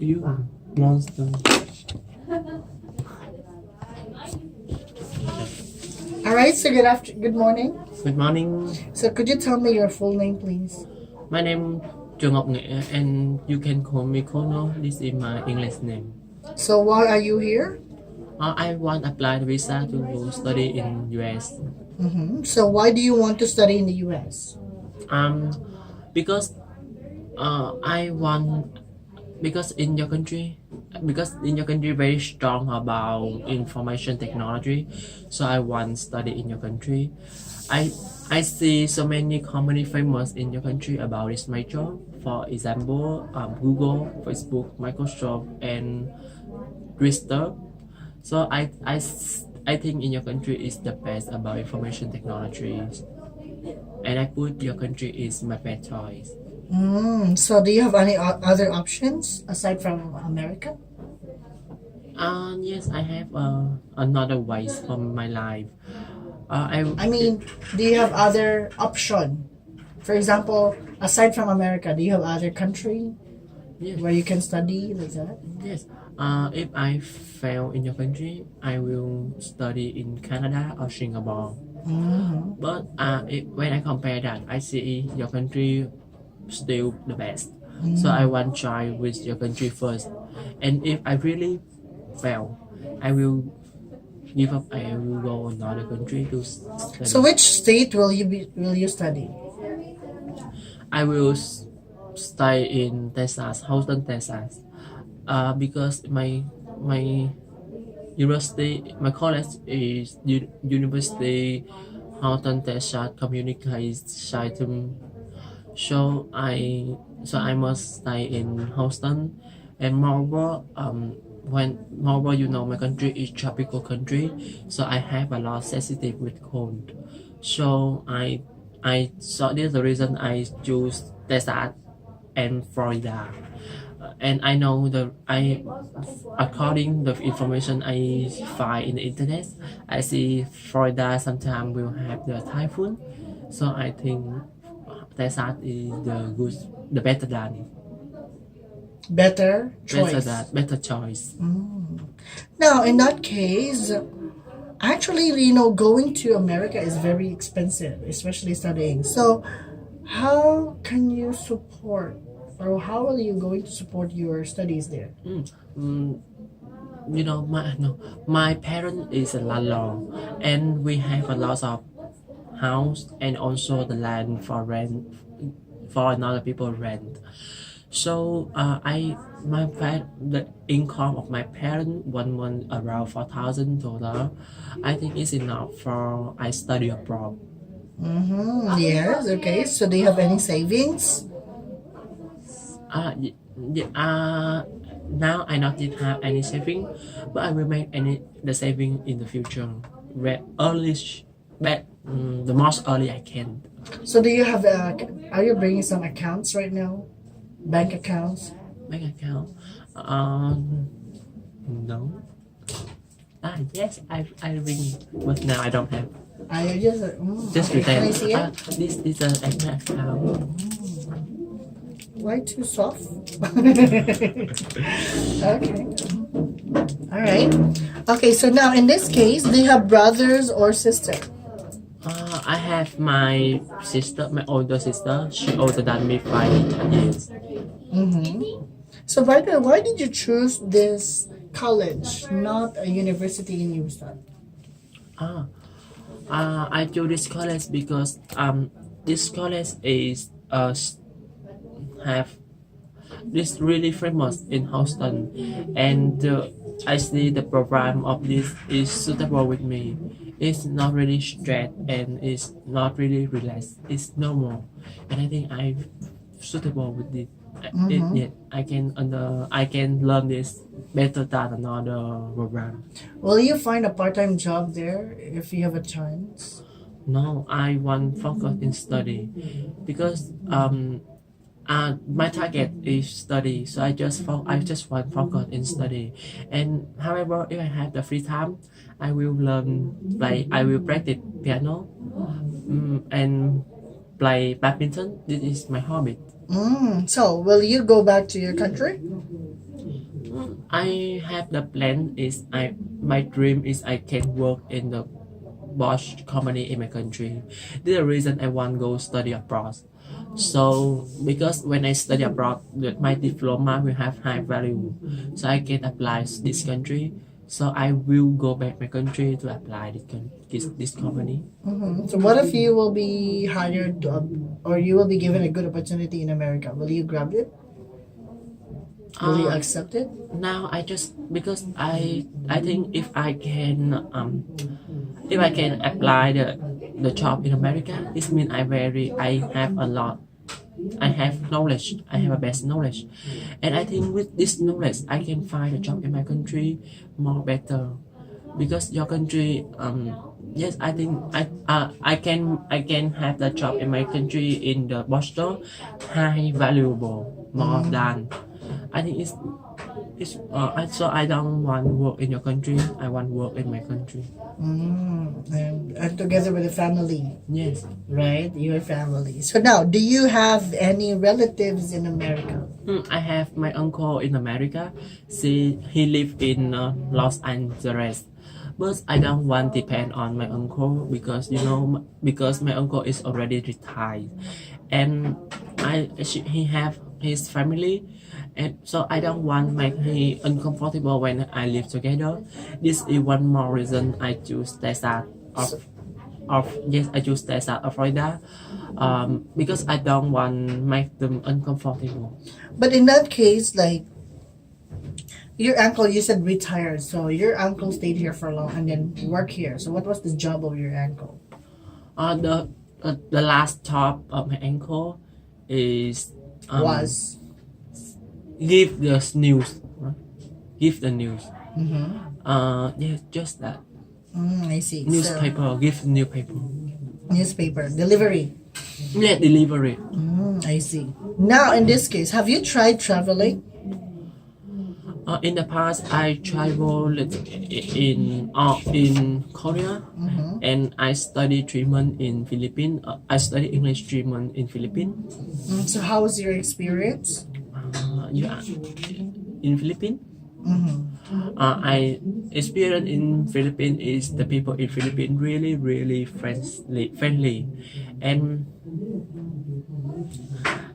You monster. All right, so good morning. Good morning. So could you tell me your full name, please? My name Trường Ngọc Nghệ and you can call me Kono. This is my English name. So why are you here? I want to apply the visa to go study in US. So why do you want to study in the U.S.? Because I want because in your country very strong about information technology, so I want study in your country. I see so many company famous in your country about this major. For example, Google, Facebook, Microsoft, and Twitter. So I think in your country is the best about information technology, and I put your country is my best choice. So do you have any other options aside from America? Yes, I have another ways from my life. I mean, do you have other option? For example, aside from America, do you have other country yes, where you can study like that? yes. If I fail in your country, I will study in Canada or Singapore. But when I compare that, I see your country still the best. So I want to try with your country first. And if I really fail, I will give up. I will go another country to study. So which state will you study? I will stay in Texas, Houston, Texas. Because my university, my college is University Houston, Texas Communication. So I must stay in Houston, and moreover, moreover, my country is tropical country, so I have a lot sensitive with cold. So so this is the reason I choose Texas and Florida. And I know according the information I find in the internet, I see Florida sometimes will have the typhoon, so I think Texas is the better than Better choice. better choice. Now, in that case, actually, going to America is very expensive, especially studying. So, how can you support, or how are you going to support your studies there? My parent is a landlord, and we have a lot of house and also the land for rent for another people rent. So the income of my parent 1 month around $4,000. I think it's enough for I study abroad. Yes. Okay. So, do you have any savings? Now I not yet have any saving, but I will make the saving in the future. The most early I can. So, do you have? Are you bringing some accounts right now? Bank accounts? Bank account. No. Yes, I ring, but now I don't have. I just Just okay. Can I pretend. see it? This is an account. Why too soft? Okay. All right. Okay. So now in this case, do you have brothers or sister? I have my sister, my older sister. She older than me 5 years. So by the way, why did you choose this college, not a university in Houston? I chose this college because this college is have this really famous in Houston, and I see the program of this is suitable with me. It's not really straight and it's not really relaxed. It's normal, and I think I'm suitable with it. I can learn this better than another program. Will you find a part-time job there if you have a chance? No, I want focus in study because my target is study, so I just want focus in study. And however, if I have the free time, I will I will practice piano, and play badminton. This is my hobby. So will you go back to your country? I have the plan is I my dream is I can work in the Bosch company in my country. This is the reason I want to go study abroad. So because when I study abroad, my diploma will have high value, so I can apply this country. So I will go back my country to apply this company. So what if you will be hired or you will be given a good opportunity in America? Will you grab it? Will you Uh, accept it? Now I just because I think if I can apply the job in America, this means I have a lot. I have knowledge. I have a best knowledge, and I think with this knowledge, I can find a job in my country more better, because your country yes, I think I can have the job in my country in the Boston high valuable more than I think so I don't want to work in your country. I want to work in my country. And together with the family, Yes. right? Your family. So now, do you have any relatives in America? I have my uncle in America. See, he live in Los Angeles, but I don't want to depend on my uncle because because my uncle is already retired, and he have his family, and so I don't want make he uncomfortable when I live together. This is one more reason I choose Texas of yes, I choose Texas of Florida, because I don't want make them uncomfortable. But in that case, like your uncle, you said retired, so your uncle stayed here for long and then work here. So what was the job of your uncle? The last job of my uncle is Was. give the news, right? Give the news. Mm-hmm. Yeah, just that I see. newspaper. Give newspaper. Newspaper delivery. Yeah, delivery. I see. Now, in this case, have you tried traveling? In the past, I traveled in Korea, and I studied 3 months in Philippines. I studied English 3 months in Philippines. So how was your experience? Yeah, in Philippines. I experience in Philippines is the people in Philippines really friendly, and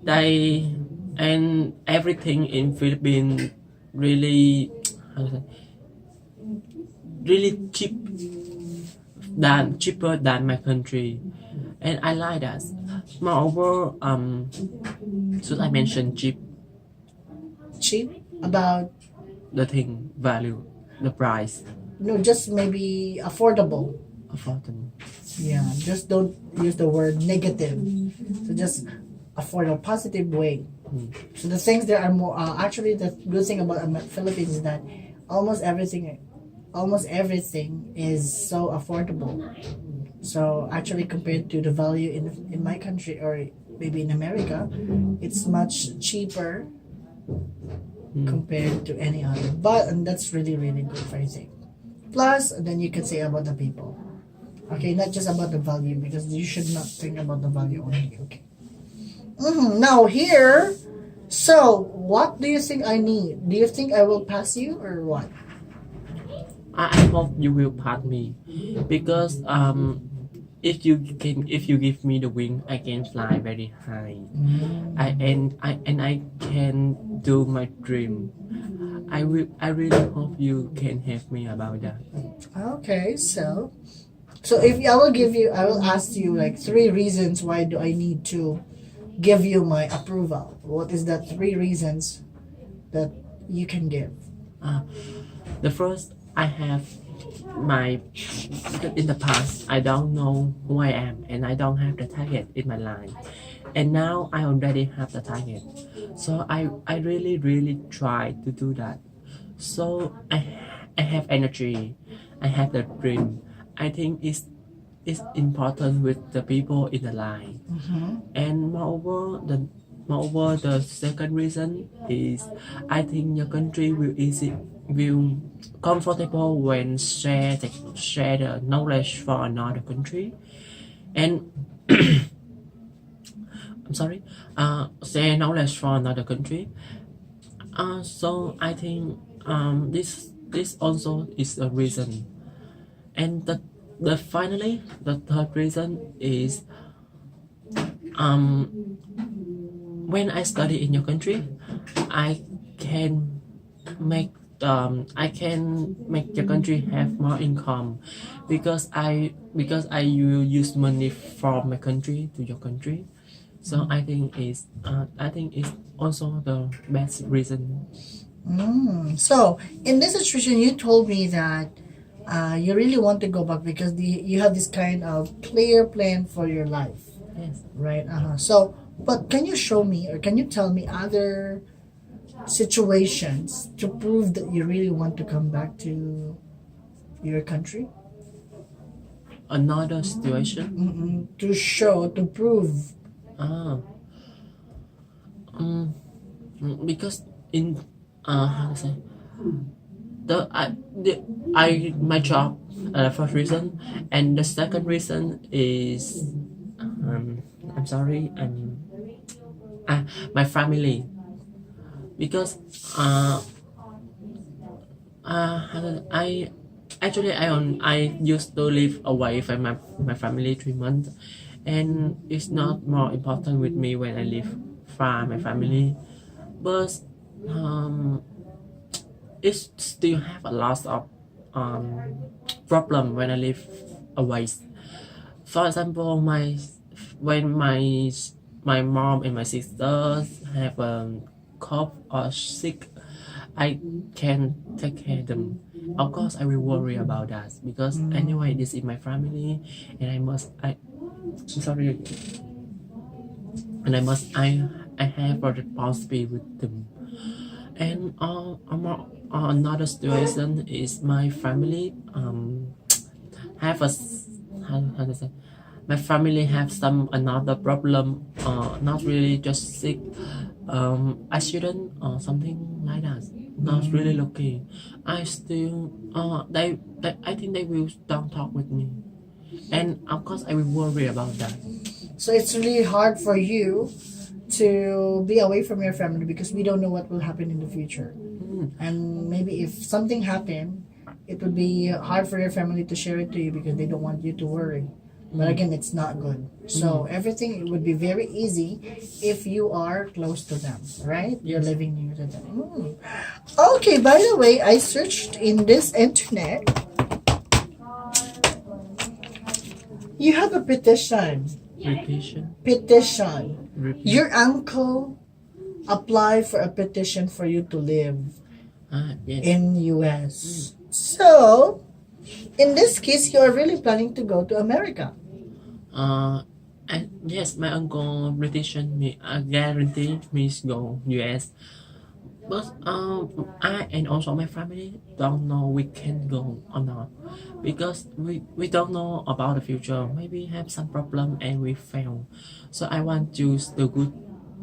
they and everything in Philippines really how to say, really cheaper than my country, and I like that. Moreover, should I mention cheap? Cheap? About, The thing value, the price, no, just maybe affordable. affordable. Yeah, just don't use the word negative. So just affordable, positive way. So the things there are more. Actually, the good thing about Philippines is that almost everything, almost everything is so affordable. So actually, compared to the value in my country or maybe in America, it's much cheaper compared to any other. But and that's really good I think. Plus, then you can say about the people. Okay, not just about the value because you should not think about the value only. Okay. Now here, so what do you think I need? Do you think I will pass you or what? I hope you will pass me, because if you give me the wing, I can fly very high. I can do my dream. I really hope you can help me about that. Okay, so if I will give you, I will ask you like 3 reasons why do I need to give you my approval. What is that 3 reasons that you can give? The first, I have my in the past I don't know who I am, and I don't have the target in my life, and now I already have the target, so I really try to do that. So I have energy, I have the dream. I think it's important with the people in the line. And moreover the second reason is I think your country will comfortable when share the knowledge for another country, and I'm sorry, share knowledge for another country. So I think this also is a reason, and the finally the third reason is um when I study in your country, I can make I can make your country have more income because I will use money from my country to your country. So I think it's also the best reason. So, in this situation, you told me that you really want to go back because you have this kind of clear plan for your life, Yes. right? So, but can you show me or can you tell me other situations to prove that you really want to come back to your country? Another situation. To show, to prove. Ah, because in how to say my job, first reason, and the second reason is I'm sorry, my family, because I actually I used to live away from my family 3 months, and it's not more important with me when I live from my family, but um it still have a lot of problem when I live away. For example, when my mom and my sisters have a cough or sick, I can take care of them. Of course, I will worry about that because anyway, this is my family, and I'm sorry, and I have a responsibility with them. And another situation is my family have how to say my family have some another problem, not really just sick, accident or something like that, not really lucky. I still I think they will don't talk with me, and of course I will worry about that. So it's really hard for you to be away from your family because we don't know what will happen in the future. And maybe if something happened, it would be hard for your family to share it to you because they don't want you to worry. But again, it's not good. So everything it would be very easy if you are close to them, right? You're living near to them. Okay, by the way, I searched in this internet. You have a petition. Repetition. Petition. Repeat. Your uncle applied for a petition for you to live Yes. in US. So, in this case, you are really planning to go to America. And yes, my uncle petitioned me, guaranteed me to go US. But I and also my family don't know we can go or not because we don't know about the future. Maybe have some problem and we fail. So I want to choose the good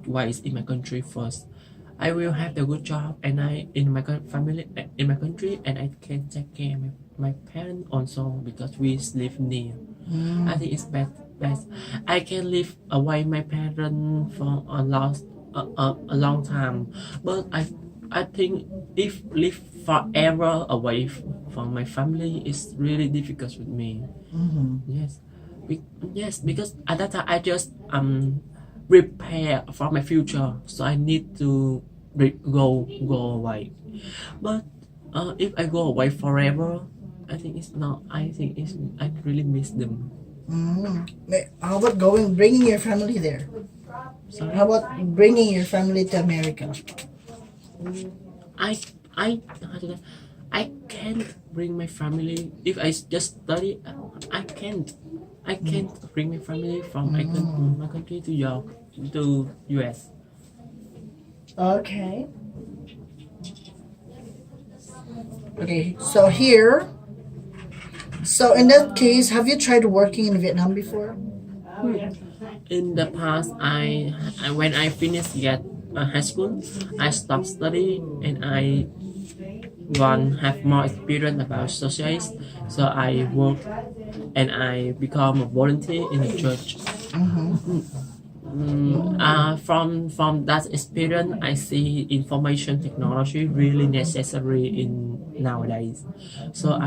ways in my country first. I will have the good job and I in my family in my country, and I can take care of my parents also because we live near. I think it's best. I can live away my parents for a long time, but I think if live forever away from my family is really difficult with me. Yes, yes, because at that time I just prepare for my future, so I need to go away. But if I go away forever, I think it's not. I think it's I really miss them. How about bringing your family there? Sorry. How about bringing your family to America? I how to say, I can't bring my family if I just study. I can't bring my family from my country to US. Okay. Okay, so here. So in that case, have you tried working in Vietnam before? In the past, when I finished high school, I stopped studying and I want have more experience about socials. So I work and I become a volunteer in a church. From that experience, I see information technology really necessary in nowadays. So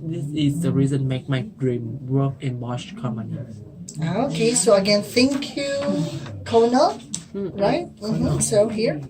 this is the reason make my dream work in Bosch company. Okay, so again, thank you, Kona. Right? So here.